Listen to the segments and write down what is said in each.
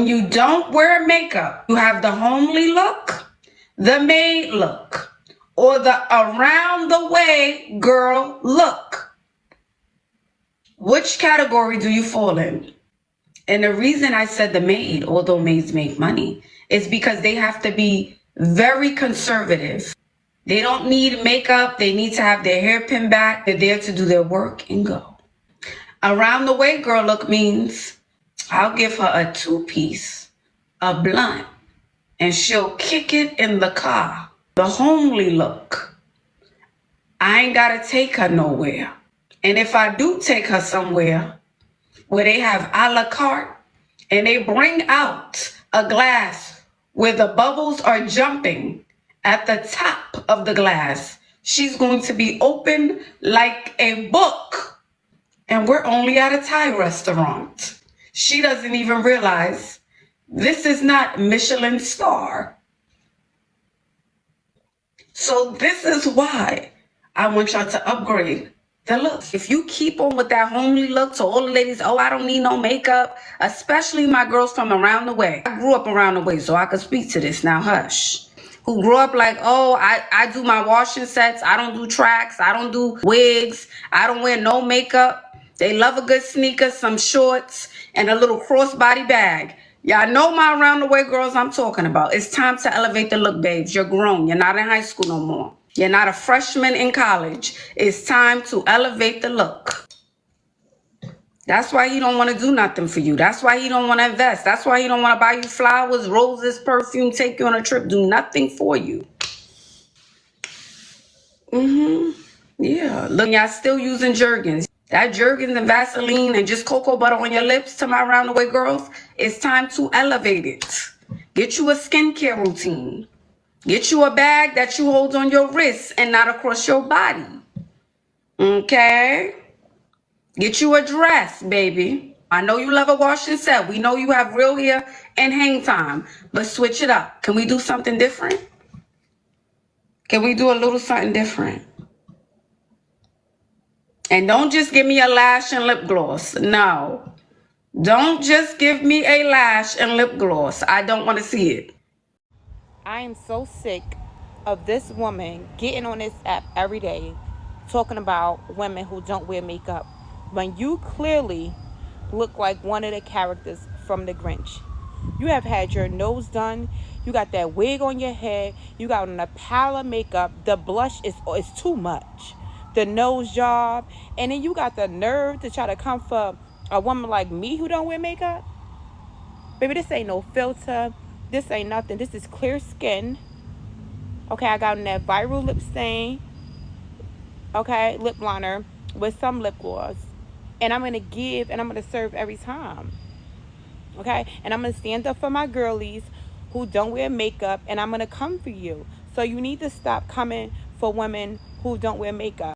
When you don't wear makeup, you have the homely look, the maid look, or the around the way girl look. Which category do you fall in? And the reason I said the maid, although maids make money, is because they have to be very conservative. They don't need makeup. They need to have their hair pinned back. They're there to do their work and go. Around the way girl look means I'll give her a 2-piece, a blunt, and she'll kick it in the car. The homely look. I ain't gotta take her nowhere. And if I do take her somewhere where they have a la carte and they bring out a glass where the bubbles are jumping at the top of the glass, she's going to be open like a book. And we're only at a Thai restaurant. She doesn't even realize this is not Michelin star. So this is why I want y'all to upgrade the look. If you keep on with that homely look, to all the ladies, oh, I don't need no makeup, especially my girls from around the way. I grew up around the way, so I could speak to this. Now, hush. Who grew up like, oh, I do my washing sets. I don't do tracks. I don't do wigs. I don't wear no makeup. They love a good sneaker, some shorts, and a little crossbody bag. Y'all know my around the way girls I'm talking about. It's time to elevate the look, babes. You're grown. You're not in high school no more. You're not a freshman in college. It's time to elevate the look. That's why he don't want to do nothing for you. That's why he don't want to invest. That's why he don't want to buy you flowers, roses, perfume, take you on a trip, do nothing for you. Yeah. Look, y'all still using Jergens. That Jergens and Vaseline and just cocoa butter on your lips to my round the way girls. It's time to elevate it. Get you a skincare routine. Get you a bag that you hold on your wrists and not across your body. Okay? Get you a dress, baby. I know you love a wash and set. We know you have real hair and hang time, but switch it up. Can we do something different? Can we do a little something different? And don't just give me a lash and lip gloss. No. Don't just give me a lash and lip gloss. I don't want to see it. I am so sick of this woman getting on this app every day talking about women who don't wear makeup when you clearly look like one of the characters from The Grinch. You have had your nose done. You got that wig on your head. You got on a pile of makeup. The blush is too much. The nose job. And then you got the nerve to try to come for a woman like me who don't wear makeup. Baby, this ain't no filter. This ain't nothing. This is clear skin. Okay, I got on that viral lip stain. Okay, lip liner with some lip gloss. And I'm going to give and I'm going to serve every time. Okay? And I'm going to stand up for my girlies who don't wear makeup. And I'm going to come for you. So you need to stop coming for women who don't wear makeup.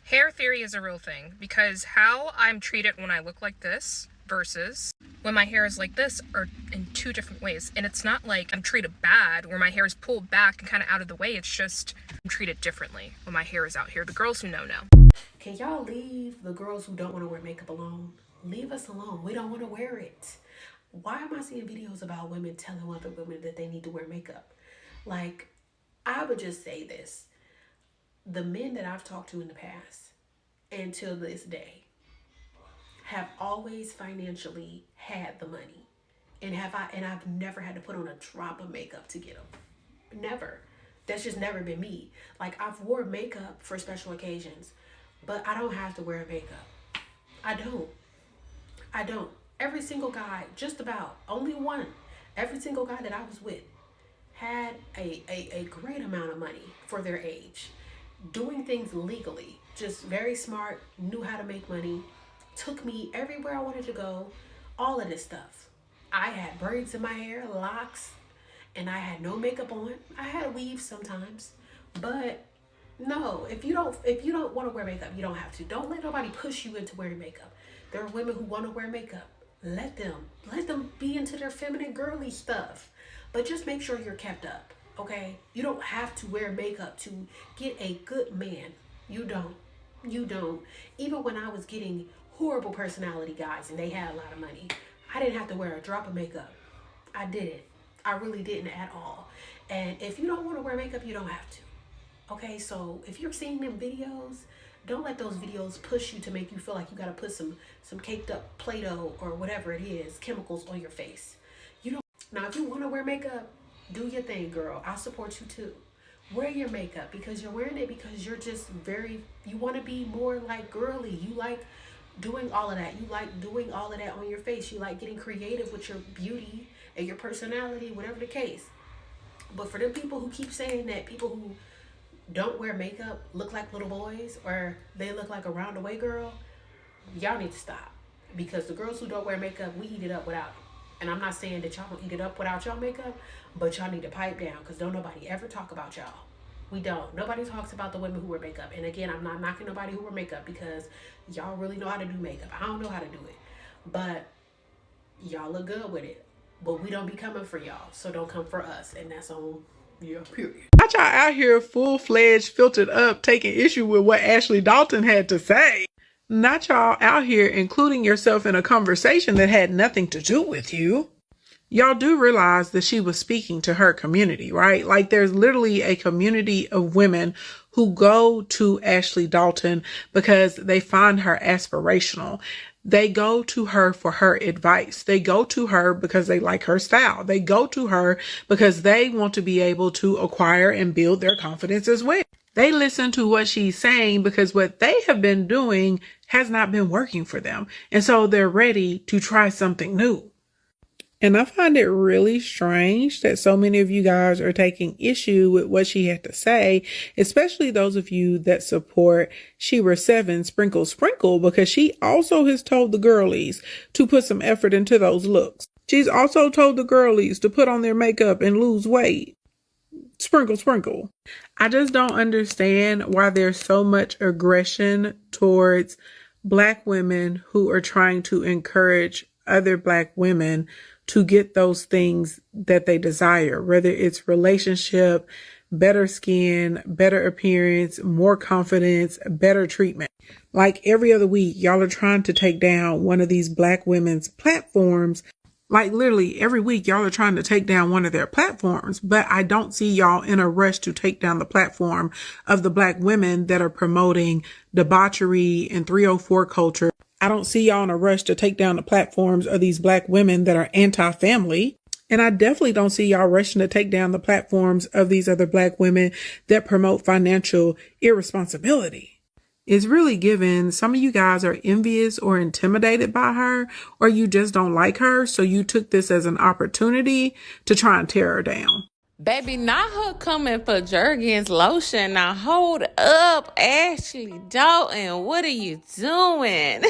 Hair theory is a real thing because how I'm treated when I look like this versus when my hair is like this are in two different ways. And it's not like I'm treated bad where my hair is pulled back and kind of out of the way. It's just I'm treated differently when my hair is out here. The girls who know. Can y'all leave the girls who don't want to wear makeup alone? Leave us alone. We don't want to wear it. Why am I seeing videos about women telling other women that they need to wear makeup? Like, I would just say this. The men that I've talked to in the past and till this day have always financially had the money. And I've never had to put on a drop of makeup to get them. Never. That's just never been me. Like, I've wore makeup for special occasions, but I don't have to wear makeup. I don't. Every single guy, just about, only one, every single guy that I was with had a great amount of money for their age, doing things legally, just very smart, knew how to make money, took me everywhere I wanted to go, all of this stuff. I had braids in my hair, locks, and I had no makeup on. I had weaves sometimes, but no, if you don't want to wear makeup, you don't have to. Don't let nobody push you into wearing makeup. There are women who want to wear makeup. Let them be into their feminine girly stuff. But just make sure you're kept up, okay? You don't have to wear makeup to get a good man. You don't. Even when I was getting horrible personality guys and they had a lot of money, I didn't have to wear a drop of makeup. I didn't. I really didn't at all. And if you don't want to wear makeup, you don't have to. Okay, so if you're seeing them videos, don't let those videos push you to make you feel like you got to put some caked up Play-Doh or whatever it is, chemicals on your face. You don't. Now, if you want to wear makeup, do your thing, girl. I support you too. Wear your makeup because you're wearing it because you're just you want to be more like girly. You like doing all of that. You like doing all of that on your face. You like getting creative with your beauty and your personality, whatever the case. But for them people who keep saying that people who don't wear makeup look like little boys or they look like a roundaway girl, y'all need to stop. Because the girls who don't wear makeup, we eat it up without it. And I'm not saying that y'all don't eat it up without y'all makeup, but y'all need to pipe down because don't nobody ever talk about y'all. We don't. Nobody talks about the women who wear makeup. And again, I'm not knocking nobody who wear makeup because y'all really know how to do makeup. I don't know how to do it. But y'all look good with it. But we don't be coming for y'all. So don't come for us. And that's on your period. Not y'all out here full-fledged, filtered up, taking issue with what Ashley Dalton had to say. Not y'all out here including yourself in a conversation that had nothing to do with you. Y'all do realize that she was speaking to her community, right? Like there's literally a community of women who go to Ashley Dalton because they find her aspirational. They go to her for her advice. They go to her because they like her style. They go to her because they want to be able to acquire and build their confidence as well. They listen to what she's saying because what they have been doing has not been working for them. And so they're ready to try something new. And I find it really strange that so many of you guys are taking issue with what she had to say, especially those of you that support Shera 7 Sprinkle Sprinkle, because she also has told the girlies to put some effort into those looks. She's also told the girlies to put on their makeup and lose weight. Sprinkle, sprinkle. I just don't understand why there's so much aggression towards Black women who are trying to encourage other Black women to get those things that they desire, whether it's relationship, better skin, better appearance, more confidence, better treatment. Like every other week, y'all are trying to take down one of these Black women's platforms. Like literally every week, y'all are trying to take down one of their platforms, but I don't see y'all in a rush to take down the platform of the Black women that are promoting debauchery and 304 culture. I don't see y'all in a rush to take down the platforms of these Black women that are anti-family. And I definitely don't see y'all rushing to take down the platforms of these other Black women that promote financial irresponsibility. It's really given some of you guys are envious or intimidated by her, or you just don't like her. So you took this as an opportunity to try and tear her down. Baby, not her coming for Jergens lotion. Now hold up, Ashley Dalton. What are you doing?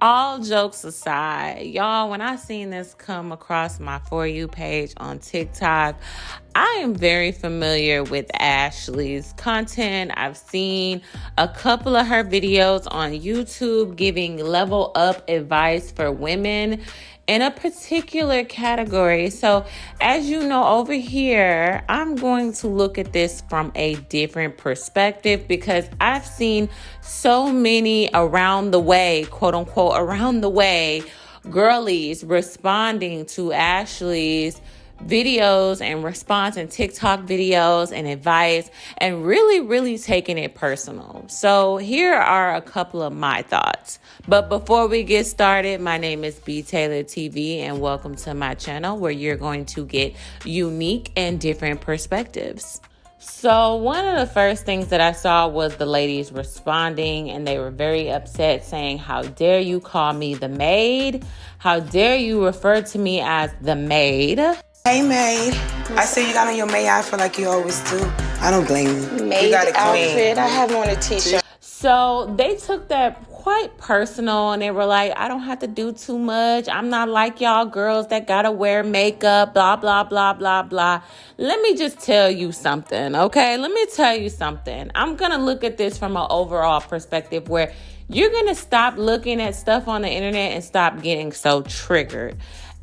All jokes aside, y'all, when I seen this come across my For You page on TikTok, I am very familiar with Ashley's content. I've seen a couple of her videos on YouTube giving level up advice for women in a particular category. So as you know, over here, I'm going to look at this from a different perspective because I've seen so many around the way, quote unquote, around the way, girlies responding to Ashley's videos and response and TikTok videos and advice and really taking it personal. So here are a couple of my thoughts. But before we get started, my name is btaylortv and welcome to my channel where you're going to get unique and different perspectives. So one of the first things that I saw was the ladies responding, and they were very upset, saying, "How dare you call me the maid? How dare you refer to me as the maid?" Hey, maid. I see you got on your maid outfit like you always do. I don't blame you. Maid You got it clean. outfit. I have on a t-shirt. So they took that quite personal, and they were like, "I don't have to do too much. I'm not like y'all girls that gotta wear makeup, blah, blah, blah, blah, blah." Let me just tell you something, okay? Let me tell you something. I'm gonna look at this from an overall perspective where you're gonna stop looking at stuff on the internet and stop getting so triggered.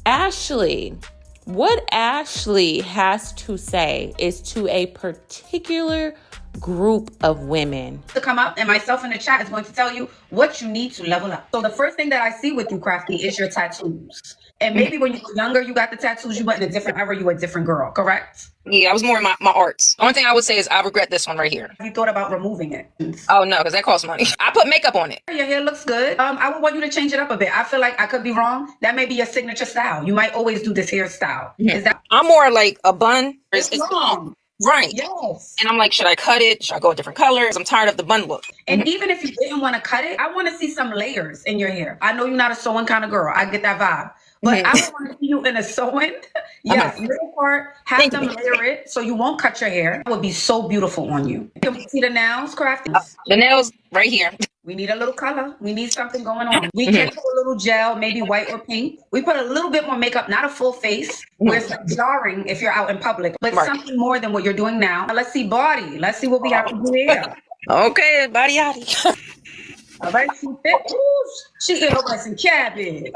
Ashley, what Ashley has to say is to a particular group of women to come up, and myself in the chat is going to tell you what you need to level up. So the first thing that I see with you, Crafty, is your tattoos. And maybe when you were younger, you got the tattoos, you went in a different era, you were a different girl, correct? Yeah, I was more in my arts. Only thing I would say is I regret this one right here. You thought about removing it. Oh no, because that costs money. I put makeup on it. Your hair looks good. I would want you to change it up a bit. I feel like I could be wrong. That may be your signature style. You might always do this hairstyle. Is that? I'm more like a bun. It's long. Right. Yes. And I'm like, should I cut it? Should I go with different colors? I'm tired of the bun look. And even if you didn't want to cut it, I want to see some layers in your hair. I know you're not a sewing kind of girl. I get that vibe. But I would want to see you in a sewing. Yes, little part. Have them layer it so you won't cut your hair. It would be so beautiful on you. Can we see the nails, Crafty? The nails right here. We need a little color. We need something going on. We can put a little gel, maybe white or pink. We put a little bit more makeup, not a full face, where it's like jarring if you're out in public, but something more than what you're doing now. Let's see body. Let's see what we have to do here. Okay, body yaddy. All right, she fit. Ooh, she eat over some cabbage.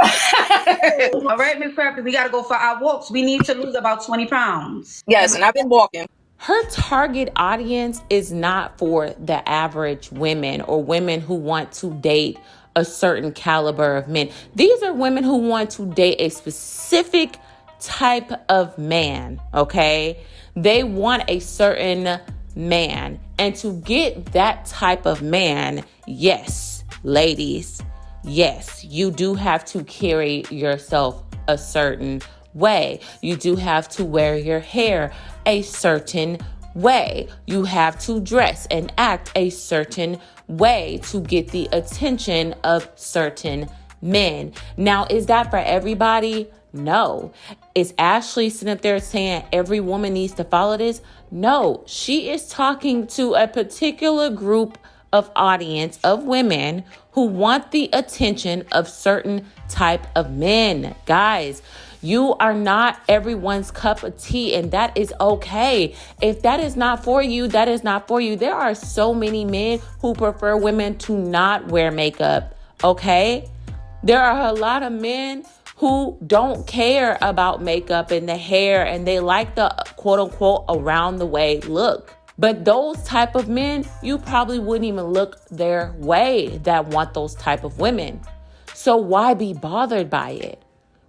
All right, Miss Crafty, we got to go for our walks. We need to lose about 20 pounds. Yes, and I've been walking. Her target audience is not for the average women or women who want to date a certain caliber of men. These are women who want to date a specific type of man, okay? They want a certain man. And to get that type of man, yes, ladies, yes, you do have to carry yourself a certain way. You do have to wear your hair a certain way. You have to dress and act a certain way to get the attention of certain men. Now, is that for everybody? No. Is Ashley sitting up there saying every woman needs to follow this? No, she is talking to a particular group of audience of women who want the attention of certain type of men. Guys, you are not everyone's cup of tea, and that is okay. If that is not for you, that is not for you. There are so many men who prefer women to not wear makeup, okay? There are a lot of men who don't care about makeup and the hair, and they like the quote unquote around the way look. But those type of men, you probably wouldn't even look their way that want those type of women. So why be bothered by it?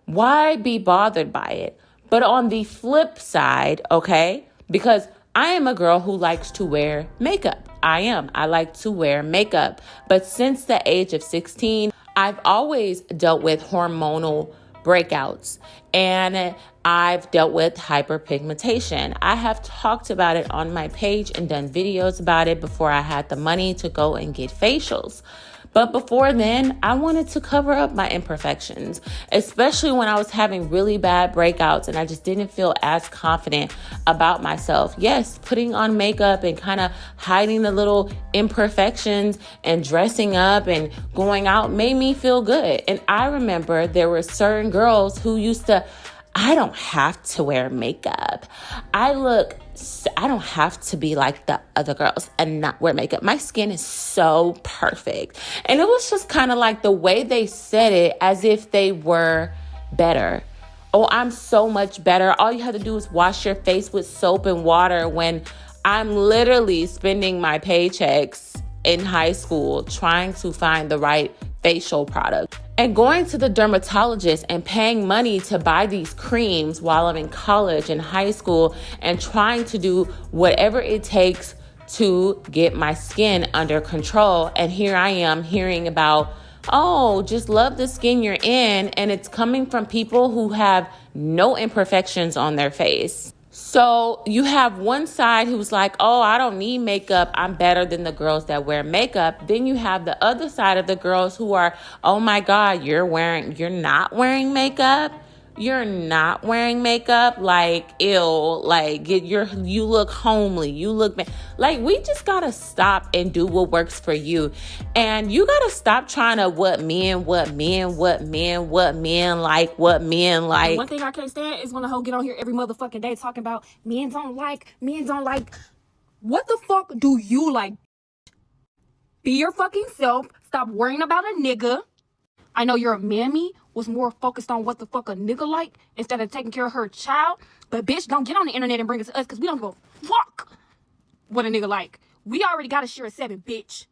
Why be bothered by it? But on the flip side, okay, because I am a girl who likes to wear makeup. I like to wear makeup. But since the age of 16, I've always dealt with hormonal breakouts, and I've dealt with hyperpigmentation. I have talked about it on my page and done videos about it before I had the money to go and get facials. But before then, I wanted to cover up my imperfections, especially when I was having really bad breakouts and I just didn't feel as confident about myself. Yes, putting on makeup and kind of hiding the little imperfections and dressing up and going out made me feel good. And I remember there were certain girls who used to, I don't have to wear makeup. I don't have to be like the other girls and not wear makeup. My skin is so perfect. And it was just kind of like the way they said it as if they were better. Oh, I'm so much better. All you have to do is wash your face with soap and water, when I'm literally spending my paychecks in high school trying to find the right facial product and going to the dermatologist and paying money to buy these creams while I'm in college and high school and trying to do whatever it takes to get my skin under control. And here I am hearing about, oh, just love the skin you're in. And it's coming from people who have no imperfections on their face. So you have one side who's like, oh, I don't need makeup. I'm better than the girls that wear makeup. Then you have the other side of the girls who are, oh my God, you're not wearing makeup. You're not wearing makeup. Like, ew, like you look homely. You look like, we just gotta stop and do what works for you. And you gotta stop trying to what men like. One thing I can't stand is when a hoe get on here every motherfucking day talking about men don't like. What the fuck do you like? Be your fucking self. Stop worrying about a nigga. I know your mammy was more focused on what the fuck a nigga like instead of taking care of her child. But bitch, don't get on the internet and bring it to us, because we don't give a fuck what a nigga like. We already got to share a 7, bitch.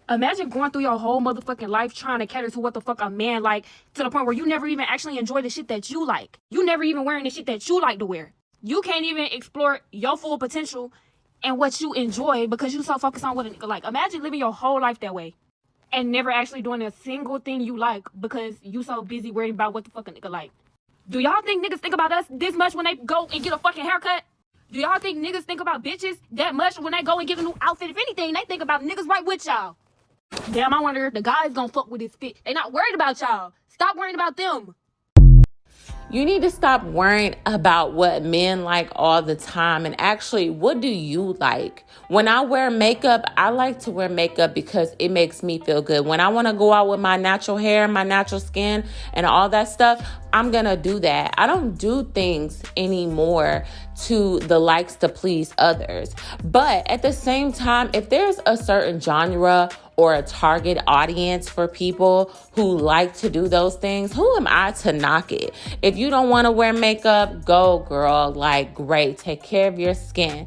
Imagine going through your whole motherfucking life trying to cater to what the fuck a man like, to the point where you never even actually enjoy the shit that you like. You never even wearing the shit that you like to wear. You can't even explore your full potential and what you enjoy because you so focused on what a nigga like. Imagine living your whole life that way and never actually doing a single thing you like because you so busy worrying about what the fuck a nigga like. Do y'all think niggas think about us this much when they go and get a fucking haircut? Do y'all think niggas think about bitches that much when they go and get a new outfit? If anything, they think about niggas right with y'all. Damn, I wonder if the guys gonna fuck with his fit. They not worried about y'all. Stop worrying about them. You need to stop worrying about what men like all the time and actually, what do you like? When I wear makeup, I like to wear makeup because it makes me feel good. When I want to go out with my natural hair, my natural skin, and all that stuff, I'm going to do that. I don't do things anymore to the likes to please others. But at the same time, if there's a certain genre or a target audience for people who like to do those things, who am I to knock it? If you don't want to wear makeup, go girl, like great, take care of your skin.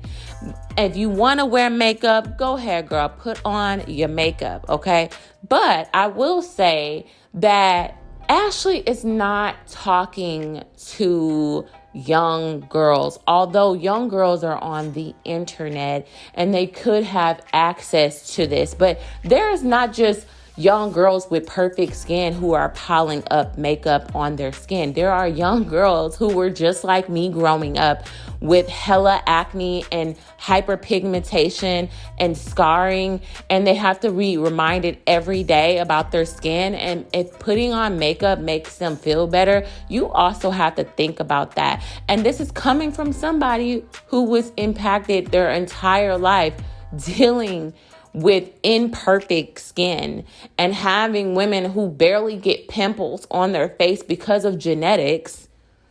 If you want to wear makeup, go ahead girl, put on your makeup, okay? But I will say that Ashley is not talking to young girls, although young girls are on the internet and they could have access to this. But there is not just young girls with perfect skin who are piling up makeup on their skin. There are young girls who were just like me growing up with hella acne and hyperpigmentation and scarring, and they have to be reminded every day about their skin. And if putting on makeup makes them feel better, you also have to think about that. And this is coming from somebody who was impacted their entire life dealing with imperfect skin and having women who barely get pimples on their face because of genetics,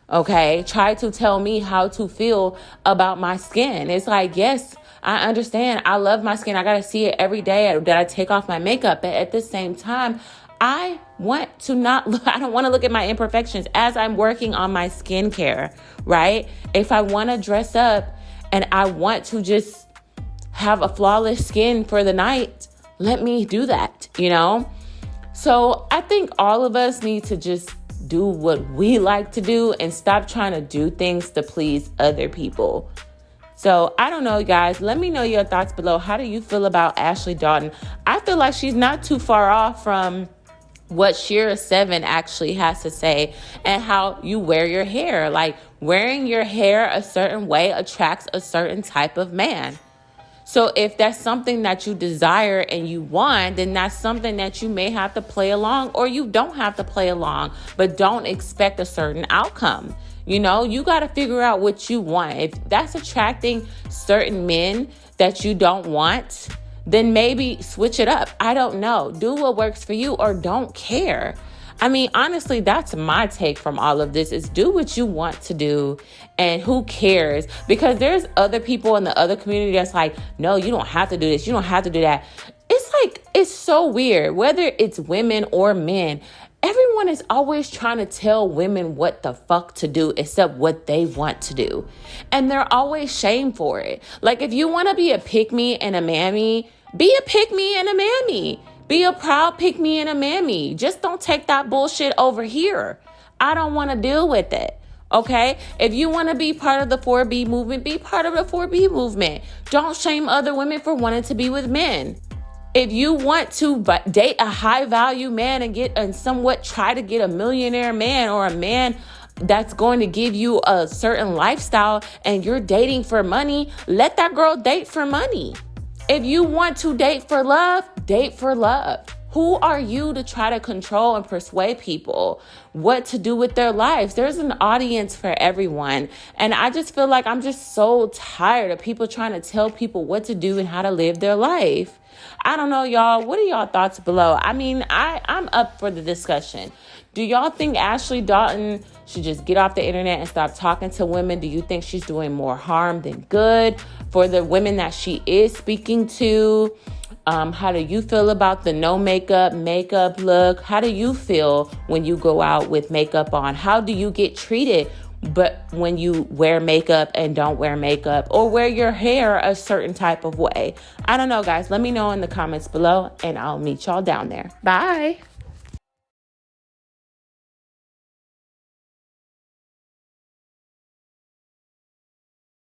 okay, try to tell me how to feel about my skin. It's like, yes, I understand. I love my skin. I got to see it every day that I take off my makeup. But at the same time, I want to I don't want to look at my imperfections as I'm working on my skincare, right? If I want to dress up and I want to just have a flawless skin for the night, let me do that, you know? So I think all of us need to just do what we like to do and stop trying to do things to please other people. So I don't know, guys. Let me know your thoughts below. How do you feel about Ashley Dalton? I feel like she's not too far off from what Shira 7 actually has to say and how you wear your hair. Like, wearing your hair a certain way attracts a certain type of man. So if that's something that you desire and you want, then that's something that you may have to play along, or you don't have to play along, but don't expect a certain outcome. You know, you got to figure out what you want. If that's attracting certain men that you don't want, then maybe switch it up. I don't know. Do what works for you or don't care. I mean, honestly, that's my take from all of this, is do what you want to do and who cares? Because there's other people in the other community that's like, no, you don't have to do this. You don't have to do that. It's like, it's so weird, whether it's women or men. Everyone is always trying to tell women what the fuck to do except what they want to do. And they're always shamed for it. Like, if you want to be a pick-me and a mammy, be a pick-me and a mammy. Be a proud pick-me and a mammy. Just don't take that bullshit over here. I don't want to deal with it. Okay? If you want to be part of the 4B movement, be part of the 4B movement. Don't shame other women for wanting to be with men. If you want to date a high value man and somewhat try to get a millionaire man or a man that's going to give you a certain lifestyle and you're dating for money, let that girl date for money. If you want to date for love, date for love. Who are you to try to control and persuade people what to do with their lives? There's an audience for everyone. And I just feel like I'm just so tired of people trying to tell people what to do and how to live their life. I don't know, y'all. What are y'all thoughts below? I mean, I'm up for the discussion. Do y'all think Ashley Dalton should just get off the internet and stop talking to women? Do you think she's doing more harm than good for the women that she is speaking to? How do you feel about the no makeup look? How do you feel when you go out with makeup on? How do you get treated but when you wear makeup and don't wear makeup, or wear your hair a certain type of way. I don't know, guys. Let me know in the comments below, and I'll meet y'all down there. Bye.